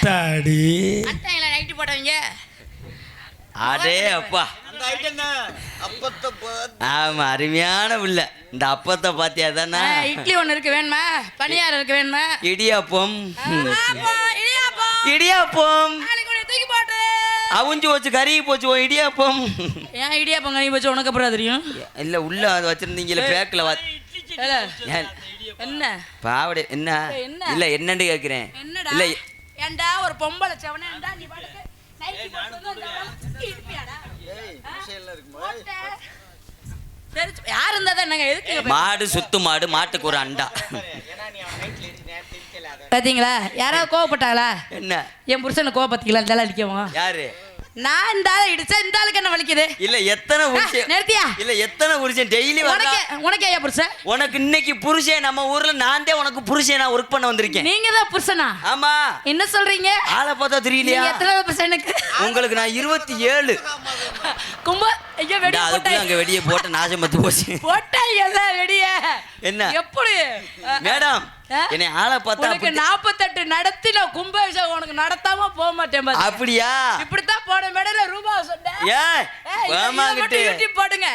ஆத்தாடி அத்தைல நைட் போடுவீங்க. அடே அப்பா ஆமா அருமையான புள்ள. இந்த அப்பத்தை பாத்தியா தானே? இட்லி ஒண்ணு இருக்கு வேணுமா? பனியாரம் இருக்கு வேணுமா? இடியாப்பம் இடியாப்பம் இடியாப்பம் தூக்கி போட்டு அவுஞ்சு வச்சு கருகி போச்சு இடியாப்பம். ஏன் இடியாப்பம் கறி போச்சு உனக்கு அப்புறம் தெரியும்? இல்ல உள்ள அது வச்சிருந்தீங்கல்ல பேக்ல என்ன பாவடே என்ன இல்ல என்னன்னு கேக்குறேன். இல்ல ஏண்டா ஒரு பொம்பளை செவனேண்டா நீ பாட்டுக்கு நைட் போட்டு இருப்பியாடா? யார் இருந்தா என்னங்க எதுக்கு? மாடு சுத்து மாடு மாட்டுக்கு ஒரு அண்டா. பாத்தீங்களா யாராவது கோவப்பட்டாங்களா? என்ன என் புருஷனை கோவப்பத்தீங்களா? இந்த அடிக்கவும் யாரு? நான் இந்த ஆளை இடிச்சா இந்த ஆளுக்கு என்ன வலிக்குது? இல்ல எத்தனை புருஷன் நிறுத்தியா? இல்ல எத்தனை புருஷன் டெய்லி உனக்கு ஐயா புருஷன்? உனக்கு இன்னைக்கு புருஷன் நம்ம ஊர்ல நான் தான் உனக்கு புருஷன் நான் ஒர்க் பண்ண வந்திருக்கேன். நீங்க தான் புருஷனா? ஆமா. என்ன சொல்றீங்க? ஆளை பார்த்தா தெரியலையா? எத்தனை புருஷனுக்கு? உங்களுக்கு நான் 27. கும்ப ஐயா வெடி போட்டா அங்க வெடியை போட்டு நாசம் பத்து போச்சு. போட்டா எல்லாம் வெடிய என்ன எப்படி மேடம் என்னை ஆளை பார்த்தா உனக்கு 48 நடத்தி நான் கும்பாபிஷேகம் உனக்கு நடத்தாம போக மாட்டேன் பாரு. அப்படியா? இப்படித்தான் போன மேடையில ரூபா சொன்னேன். யூடியூப் போடுங்க.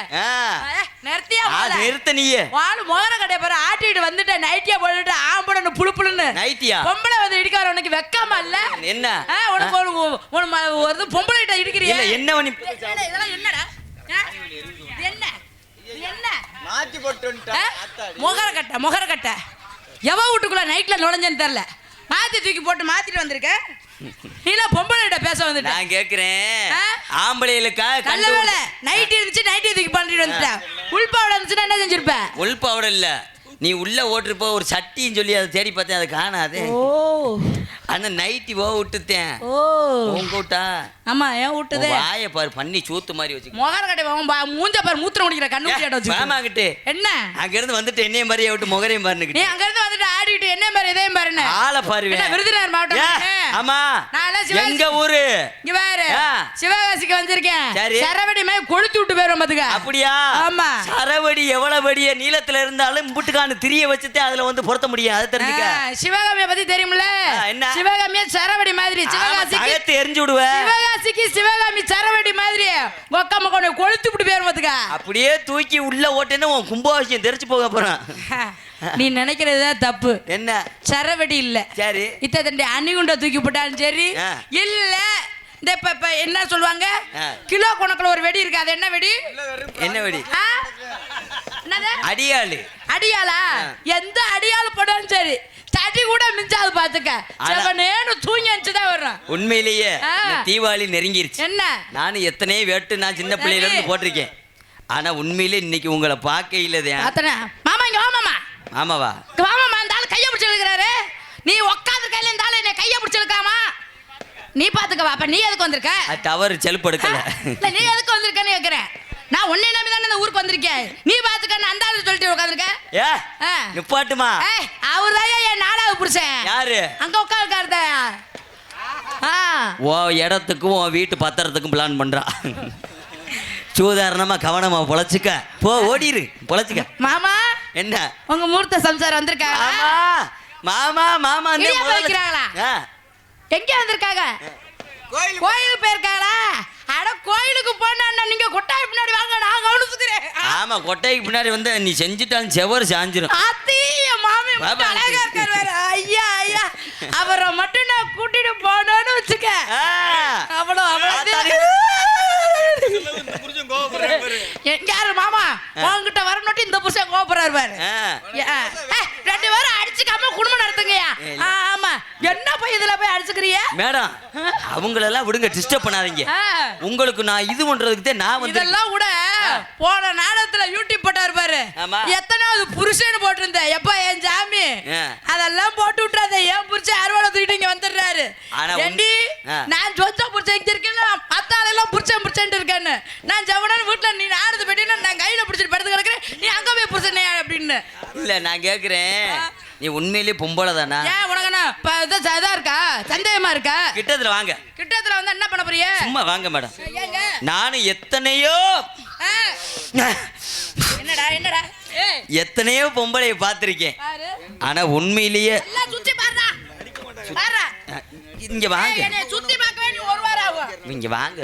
நிறுத்தியா? நிறுத்த நீயே வாழ மோகர கடையை பாரு ஆட்டிட்டு வந்துட்டு நைட்டியா போட்டுட்டு ஆம்பளை புழுப்புலுன்னு நைட்டியா பொம்பளை வந்து இடிக்கார உனக்கு வெக்காம இல்ல? என்ன உனக்கு ஒரு பொம்பளை கிட்ட இடிக்கிறியா? என்ன பண்ணி இதெல்லாம் என்னடா? என்ன என்ன மாத்தி போட்டு முகர கட்ட எவ வீட்டுக்குள்ள நைட்ல நுழைஞ்சேன்னு தெரியல. மாத்தி தூக்கி போட்டு மாத்திட்டு வந்திருக்க. இல்ல பொம்பளைகிட்ட பேச வந்துட்ட. நான் கேக்குறேன் ஆம்பளைகளுக்கா? நல்ல வேலை நைட் இருந்துச்சு நைட் தூக்கி பண்ணிட்டு வந்துட்டேன். உள்பாவடை இருந்துச்சுன்னா என்ன செஞ்சிருப்ப? உள்பாவடை இல்ல நீ உள்ள ஓட்டுருப்ப ஒரு சட்டின்னு சொல்லி அதை தேடி பார்த்தேன் அதை காணாது. அந்த நைட்டி விட்டுத்தேன். உங்கூட்டா? ஆமா ஏன் விட்டுதே? வாயை பாரு பண்ணி சூத்து மாதிரி வச்சு முகர கட்டை மூஞ்ச பாரு மூத்திரம் முடிக்கிற கண்ணு வச்சு என்ன அங்க இருந்து வந்துட்டு என்னையும் மாதிரி விட்டு முகரையும் பாருன்னு. நீ அங்க இருந்து வந்துட்டு ஆடிட்டு என்ன பாரு இதையும் பாருன்னு ஆளை பாருவேன். விருதுநகர் மாவட்டம். ஆமா எங்க ஊரு? இங்க பாரு சிவகாசிக்கு வந்திருக்கேன். சரவடி மாதிரி கொளுத்து விட்டு போயிரும் பாத்துக்க. அப்படியா? ஆமா. சரவடி எவ்வளவு பெரிய நீளத்துல இருந்தாலும் முட்டுக்கான திரிய வச்சுட்டு அதுல வந்து பொருத்த முடியும். அதை தெரிஞ்சுக்க. சிவகாமியை பத்தி தெரியுமில்ல? என்ன சிவகாமியா சரவடி மாதிரி சிவகாசிக்கு எரிஞ்சு விடுவேன். சிவகாசிக்கு சிவகாமி சரவடி மாதிரி ஒக்காம கொண்டு கொளுத்து விட்டு போயிரும் பாத்துக்க. அப்படியே தூக்கி உள்ள ஓட்டேன்னு உன் கும்பாபிஷேகம் தெரிச்சு போக போறான். நீ நினைக்கிறதுதான் தப்பு. என்ன சரவடி இல்ல. சரி இத்தனை அணிகுண்ட தூக்கி போட்டாலும் சரி இல்ல இந்த இப்ப என்ன சொல்லுவாங்க கிலோ கணக்குல ஒரு வெடி இருக்கு. அது என்ன வெடி? என்ன வெடி? அடியாளு. அடியாளா? எந்த அடியாளு போட்டாலும் சரி தடி கூட மிஞ்சாது பாத்துக்க. செவனேன்னு தூங்கி அடிச்சுதான் வர்றோம். உண்மையிலேயே தீபாவளி நெருங்கிருச்சு. என்ன நானும் எத்தனையோ வேட்டு நான் சின்ன பிள்ளையில இருந்து போட்டிருக்கேன். ஆனா உண்மையிலே இன்னைக்கு உங்களை பார்க்கையில மாமா இங்க வா மாமா. ஆமாவா? மாமா அந்த ஆளு கைய பிடிச்சு இழுக்கிறாரு. நீ உட்காந்து கையில இந்த ஆளு என்ன கைய பிடிச்சு இழுக்காமா? நீ பாத்துக்கவா. அப்ப நீ எதுக்கு வந்திருக்க? டவர் செல்ப் எடுக்கல. இல்ல நீ எதுக்கு வந்திருக்கன்னு கேக்குறேன். நான் உன்னை நம்பி தானே இந்த ஊருக்கு வந்திருக்கேன். நீ பாத்துக்க அந்த ஆளு சொல்லிட்டு உட்காந்துருக்க. நிப்பாட்டுமா? அவர் தான் என் 4வது புருஷன். யாரு? அங்க உட்காந்துருக்காருத. ஓ இடத்துக்கும் உன் வீட்டு பத்திரத்துக்கும் பிளான் பண்றா. சூதாரணமா கவனமா பொழைச்சுக்க. போ ஓடிரு பொழைச்சுக்க. மாமா என்ன உங்க மூர்த்த சம்சாரம் வந்திருக்காங்க? மாமா மாமா வைக்கிறாங்களா? எங்க வந்திருக்காங்க? கோயிலுக்கு போயிருக்காங்களா? அட கோயிலுக்கு போனா நீங்க கொட்டாய் பின்னாடி வாங்க நான் கவனிச்சுக்கிறேன். ஆமா கொட்டாய்க்கு பின்னாடி வந்து நீ செஞ்சுட்டாலும் செவர் சாஞ்சிரும். அத்திய மாமி அழகா இருக்காரு வேற. ஐயா ஐயா அவரை மட்டும் நான் கூட்டிட்டு போனேன்னு வச்சுக்க. யாரு மாமா உங்ககிட்ட வரணுட்டு இந்த புருஷன் கோபப்படுறாரு பாரு. 2 பேரும் அடிச்சுக்காம குடும்பம் நடத்துங்கயா. ஆமா என்ன போய் இதுல போய் அடிச்சுக்கிறிய? மேடம் அவங்களெல்லாம் விடுங்க டிஸ்டர்ப் பண்ணாதீங்க. உங்களுக்கு நான் இது பண்றதுக்கு தான் நான் வந்து இதெல்லாம் கூட போன நாடகத்துல யூடியூப் போட்டாரு பாரு. எத்தனாவது புருஷன் போட்டிருந்தேன் எப்ப என் ஜாமி அதெல்லாம் போட்டு விட்டுறாத. என் புருஷன் அறுவடை தூக்கிட்டு இங்க வந்துடுறாரு. ஏண்டி நான் சொந்த புருஷன் இங்க இருக்கேன் அத்தாலெல்லாம் புருஷன் இருக்கேன்னு நான் ஜவனன் வீட்டுல நீ ஆடுது போயிட்டீங்கன்னா நான் கையில பிடிச்சிட்டு படுத்து கிடக்குறேன். நீ அங்க போய் புருஷனே அப்படின்னு. இல்ல நான் கேக்குறேன் நீ உண்மையிலேயே பொம்பளை தானா? ஏன் உனக்கு இதா இருக்கா சந்தேகமா இருக்கா? கிட்டத்துல வாங்க. கிட்டத்துல வந்து என்ன பண்ண போறிய? சும்மா வாங்க மேடம். நானும் எத்தனையோ என்னடா என்னடா எத்தனையோ பொம்பளைய பார்த்திருக்கேன். ஆனா உண்மையிலேயே இங்க வாங்க. என்னை சுத்தி பார்க்கவே நீ ஒரு வாரம் ஆகும். இங்க வாங்க.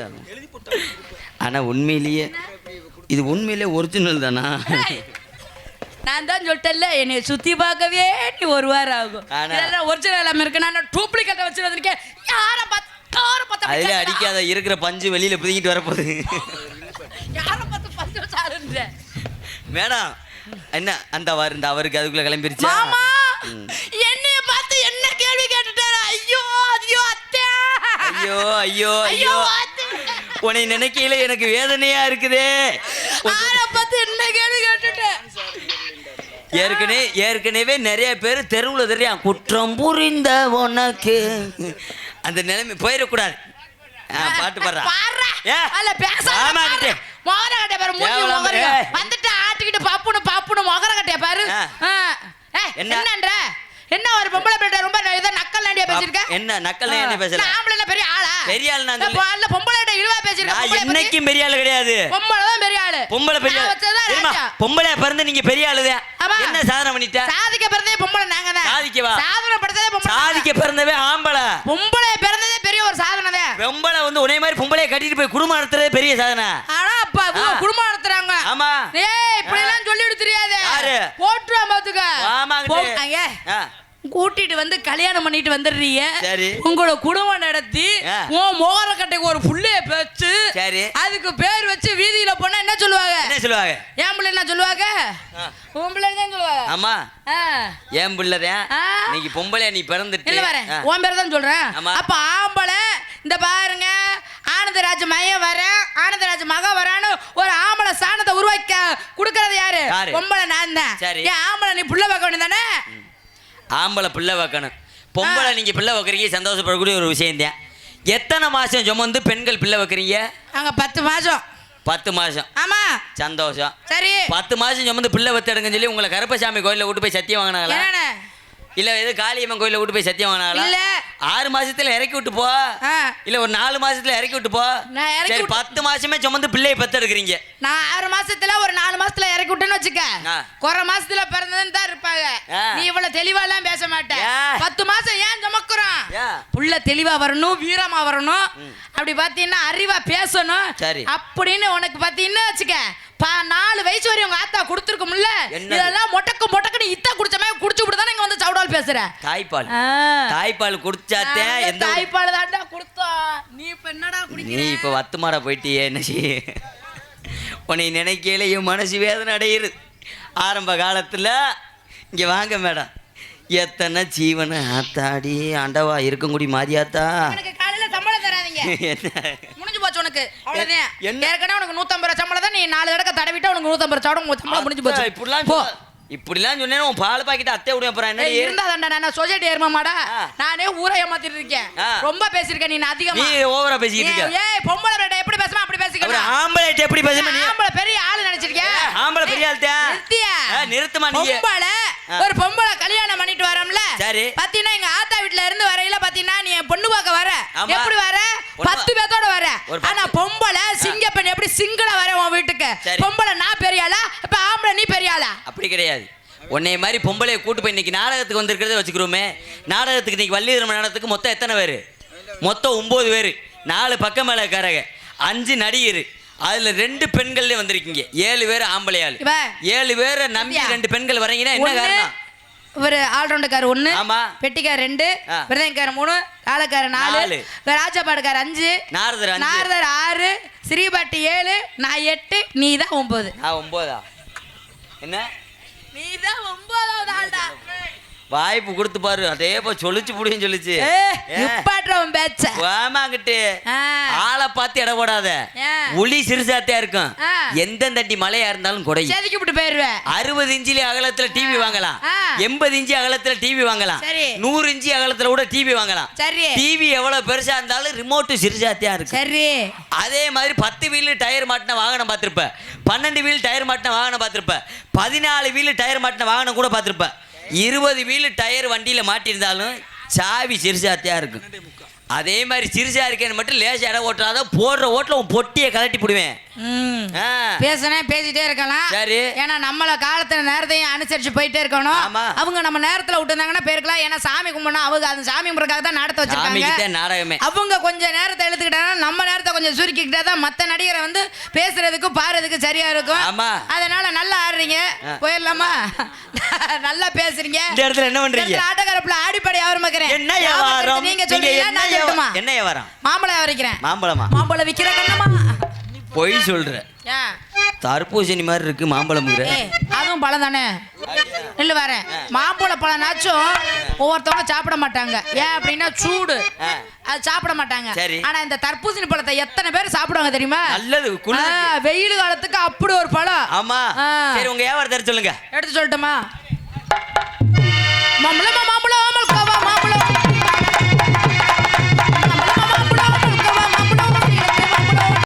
ஆனா உண்மையிலேயே இது உண்மையிலே ஒரிஜினல் தானா? நான் தான் சொல்லிட்டேன்ல, என்னை சுத்தி பார்க்கவே நீ ஒரு வாரம் ஆகும். இதெல்லாம் ஒரிஜினல் இல்லாம இருக்கு. நான் டூப்ளிகேட் வச்சு வந்திருக்கேன். யாரை பார்த்து அதுல அடிக்காத, இருக்கிற பஞ்சு வெளியில புதிங்கிட்டு வரப்போகுது. யாரை பார்த்து பஞ்சு சாருன்ற மேடம் என்ன அந்த அவருக்கு அதுக்குள்ள கிளம்பிருச்சு. மாமா என்னைய பார்த்து என்ன கேள்வி கேட்டுட்டாரு? ஐயோ ஐயோ அத்தை, ஐயோ ஐயோ ஐயோ, உன்னை நினைக்கையில எனக்கு வேதனையா இருக்குதே. யாரை பார்த்து என்ன கேள்வி கேட்டுட்டேன்? ஏற்கனவே நிறைய பேர் தெருவுல தெரியும் குற்றம் புரிந்த உனக்கு அந்த நிலைமை போயிடக்கூடாது. பாட்டு பாடுறா வந்துட்டு ஆட்டிக்கிட்டு பாப்புன்னு மொகர கட்டைய பாரு. என்னன்ற என்ன ஒரு பொம்பளை பிள்ளை ரொம்ப நக்கல் நாண்டியா பேசிருக்க? என்ன நக்கல் நாண்டியா பேசல? ஆம்பளை பெரிய ஆளா? பெரிய ஆளு நான் இல்ல பொம்பளை இழுவா பேசிருக்க. நான் என்னைக்கும் பெரிய ஆளு கிடையாது. பொம்பளை தான் பெரிய ஆளு. பொம்பளை பெரிய ஆளு. பொம்பளை பிறந்து நீங்க பெரிய ஆளுதான். என்ன சாதனை பண்ணிட்ட? சாதிக்க பிறந்தே பொம்பளை நாங்க தான். சாதிக்கவா? சாதனை படுத்ததே பொம்பளை. சாதிக்க பிறந்தவே ஆம்பளை. பொம்பளை பிறந்ததே பெரிய ஒரு சாதனை தான். பொம்பளை வந்து உன்னை மாதிரி பொம்பளைய கட்டிட்டு போய் குடும்பம் நடத்துறதே பெரிய சாதனை. ஆனா அப்பா குடும்பம் நடத்துறாங்க. ஆமா. ஏய் இப்படி எல்லாம் சொல்லிட்டு தெரியாது. யாரு? போட்றா பாத்துக்க. ஆமாங்க. கூட்டிட்டு வந்து கல்யாணம் பண்ணிட்டு வந்துடுறீங்க. சரி. உங்களோட குடும்பம் நடத்தி உன் மோகரக்கட்டைக்கு ஒரு புள்ளைய பெற்று அதுக்கு பேர் வச்சு வீதியில போனா என்ன சொல்லுவாங்க? என்ன சொல்லுவாங்க? என் பிள்ளை என்ன சொல்லுவாங்க? உன் பிள்ளை தான் சொல்லுவாங்க. ஆமா என் பிள்ளைதான். நீங்க பொம்பளை நீ பிறந்துட்டு இல்ல வரேன் உன் பேர் தான் சொல்றேன். அப்ப ஆம்பளை இந்த பாருங்க ஆனந்தராஜ் மையம் வர ஆனந்தராஜ் மக வரான்னு ஒரு ஆம்பளை சாணத்தை உருவாக்க குடுக்கறது யாரு? பொம்பளை நான் தான். ஏன் ஆம்பளை நீ புள்ள பார்க்க வேண்டியதானே? ஆம்பளை பிள்ளை வைக்கணும். பொம்பளை நீங்க பிள்ளை வைக்கிறீங்க சந்தோஷப்படக்கூடிய ஒரு விஷயம் தான். எத்தனை மாசம் சுமந்து பெண்கள் பிள்ளை வைக்கிறீங்க? அங்க 10 மாசம். 10 மாசம். ஆமா சந்தோஷம். சரி 10 மாசம் சுமந்து பிள்ளை வத்தெடுங்கன்னு சொல்லி உங்களை கருப்பசாமி கோயில விட்டு போய் சத்தியம் வாங்கினாங்களா? இல்ல எது காளியம்மன் கோயில விட்டு போய் சத்தியம் வாங்கினாங்களா? இல்ல 6 மாசத்துல இறக்கி விட்டு போ. இல்ல ஒரு 4 மாசத்துல இறக்கி விட்டு போ. சரி 10 மாசமே சுமந்து பிள்ளையை பெத்தெடுக்கிறீங்க. நான் 6 மாசத்துல ஒரு 4 மாசத்துல இறக்கி விட்டேன்னு வச்சுக்க. குறை மாசத்துல பிறந்ததுன்னு தான் இருப்பாங்க. நீ இவ்வளவு தெளிவா எல்லாம் பேச மாட்டேன். 10 மாசம் ஏன் சுமக்குறோம்? புள்ள தெளிவா வரணும், வீரமா வரணும். அப்படி பாத்தீங்கன்னா அறிவா பேசணும். அப்படின்னு உனக்கு பாத்தீங்கன்னா வச்சுக்க 4 வயசு வரை உங்க ஆத்தா குடுத்துருக்கும்ல. இதெல்லாம் மொட்டக்குன்னு இத்தா குடிச்ச மாதிரி குடிச்சு விட்டு தானே இங்க வந்து சவுடால் பேசுற. தாய்ப்பால் குடிச்சாத்தே எந்த தாய்ப்பால் தாண்டா குடுத்தா. நீ இப்ப என்னடா குடிக்கிற? நீ இப்ப வத்துமாடா போயிட்டியே என்ன செய்ய? உன்னை நினைக்கையில என் மனசு வேதனை அடையுது. ஆரம்ப காலத்துல இங்க வாங்க மேடம் எத்தனை ஜீவனை ஆத்தாடி ஆண்டவா இருக்கங்குடி மாரியாத்தா. காலையில சம்பளம் தராதீங்க. முடிஞ்சு போச்சு உனக்கு. அவ்வளவுதான். ஏற்கனவே உனக்கு 150 ரூபாய் சம்பளம் தான். நீ 4 தடவை தடவிட்டா உனக்கு 150 சம்பளம் முடிஞ்சு போச்சு. இப்படிலாம் சொன்னேன் உன் பால் பாக்கிட்ட அத்தை விட போறேன். என்ன இருந்தா தாண்டா நான் சொசைட்டி ஏறுமாடா. நானே ஊரை ஏமாத்திட்டு இருக்கேன். ரொம்ப பேசிருக்கேன் நீ. அதிகமா நீ ஓவரா பேசிட்டு இருக்க. ஏய் பொம்பளை ரேட்ட எப்படி பேசணும் அப்படி பேசிக்கணும். ஆம்பளை ரேட்ட எப்படி பேசணும்? நீ ஆம்பளை பெரிய ஆளு நினைச்சிருக்க. ஆம்பளை பெரிய ஆள்தா. நிறுத்துமா நீ. பொம்பளை ஒரு பொம்பளை கல்யாணம் பண்ணிட்டு வரம்ல. சரி பாத்தீங்கன்னா எங்க ஆத்தா வீட்ல இருந்து வரையில பாத்தீங்கன்னா நீ பொண்ணு பார்க்க வர. எப்படி வர? 10 பேத்தோட வர. ஆனா பொம்பளை சிங்கப்பெண் எப்படி சிங்கிளா வர உன் வீட்டுக்கு? பொம்பளை நான் பெரிய ஆளா? இப்ப ஆம்பளை நீ பெரிய ஆளா? அப்படி கிடையாது. உன்னை மாதிரி பொம்பளையை கூட்டு போய் இன்னைக்கு நாடகத்துக்கு வந்திருக்கிறத வச்சுக்கிறோமே. நாடகத்துக்கு இன்னைக்கு வள்ளிதர்ம நாடகத்துக்கு மொத்தம் எத்தனை பேர்? மொத்தம் 9 பேர். 4 பக்கம் மேலக்காரங்க, 5 நடிகர். அதுல 2 பெண்கள்ல வந்திருக்கீங்க. 7 பேர் ஆம்பளை ஆளு. 7 பேரை நம்பி 2 பெண்கள் வரீங்கன்னா என்ன காரணம்? ஒரு ஆல்ரவுண்டுக்கார 1, பெட்டிக்கார 2, பிரதேங்கார 3, காலக்கார 4, ராஜபாடுக்கார 5, நாரதர் 6, ஸ்ரீபாட்டி 7, நான் 8, நீ தான் 9. நான் 9ஆ? என்ன நீ தான் 9வது ஆள்டா. வாய்ப்பு கொடுத்து பாரு. அதே போ சொல்லிச்சு புடியும் சொல்லிச்சு. நிப்பாட்றவன் பேச்ச. வாமாங்கிட்டு ஆளை பார்த்து இட போடாத. உளி சிறுசாத்தியா இருக்கும். எந்த தட்டி மலையா இருந்தாலும் கொடை செதுக்கி விட்டு போயிருவேன். 60 இன்ச்சில அகலத்துல டிவி வாங்கலாம். 80 இன்ச்சு அகலத்துல டிவி வாங்கலாம். 100 இன்ச்சு அகலத்துல கூட டிவி வாங்கலாம். டிவி எவ்வளவு பெருசா இருந்தாலும் ரிமோட் சிறுசாத்தியா இருக்கும். சரி அதே மாதிரி 10 வீல் டயர் மாட்டின வாகனம் பார்த்திருப்ப. 12 வீல் டயர் மாட்டின வாகனம் பார்த்திருப்ப. 14 வீல் டயர் மாட்டின வாகனம் கூட பார்த்திருப்ப. 20 வீல் டயர் வண்டியில் மாட்டியிருந்தாலும் சாவி சிறுசாத்தியாக இருக்கும். அதே மாதிரி சிறுசா இருக்கேன்னு மட்டும் லேசா இடம் ஓட்டுறாத, போடுற ஓட்டுல உன் பொட்டியை கலட்டி போடுவேன். பேசினே பேசிட்டே இருக்கலாம். சரி, ஏன்னா நம்மள காலத்துல நேரத்தையும் அனுசரிச்சு போயிட்டே இருக்கணும். அவங்க நம்ம நேரத்துல விட்டுருந்தாங்கன்னா போயிருக்கலாம். ஏன்னா சாமி கும்பிடணும், அவங்க அந்த சாமி கும்பிடுறதுக்காக தான் நாடத்தை வச்சிருக்காங்க. நாடகமே அவங்க கொஞ்சம் நேரத்தை எழுத்துக்கிட்டாங்கன்னா நம்ம நேரத்தை கொஞ்சம் சுருக்கிக்கிட்டா தான் மற்ற நடிகரை வந்து பேசுறதுக்கு பாடுறதுக்கு சரியா இருக்கும். அதனால நல்லா ஆடுறீங்க, போயிடலாமா? நல்லா பேசுறீங்க. இந்த இடத்துல என்ன பண்றீங்க? ஆட்டக்காரப்புல ஆடிப்படை யாரும் மக்கறேன். என்ன வியாபாரம்? நீங்க சொல்றீங்க, நான் சொல்லட்டுமா? என்ன வியாபாரம்? மாம்பழம் விக்கிறேன். மாம்பழமா? மாம்பழம் விக்கிற கண்ணமா? பொய் சொல்ற. தர்பூசணி மாதிரி இருக்கு மாம்பழம். அதுவும் பழம் தானே. இல்ல வேற மாம்பழ பழம்னாச்சும் ஒவ்வொருத்தவங்க சாப்பிட மாட்டாங்க. ஏன் அப்படின்னா சூடு, அது சாப்பிட மாட்டாங்க. ஆனா இந்த தர்பூசணி பழத்தை எத்தனை பேர் சாப்பிடுவாங்க தெரியுமா? நல்லது. வெயில் காலத்துக்கு அப்படி ஒரு பழம். ஆமா. சரி, உங்க வியாபாரத்தை சொல்லுங்க. எடுத்து சொல்லட்டுமா? மாம்பழம்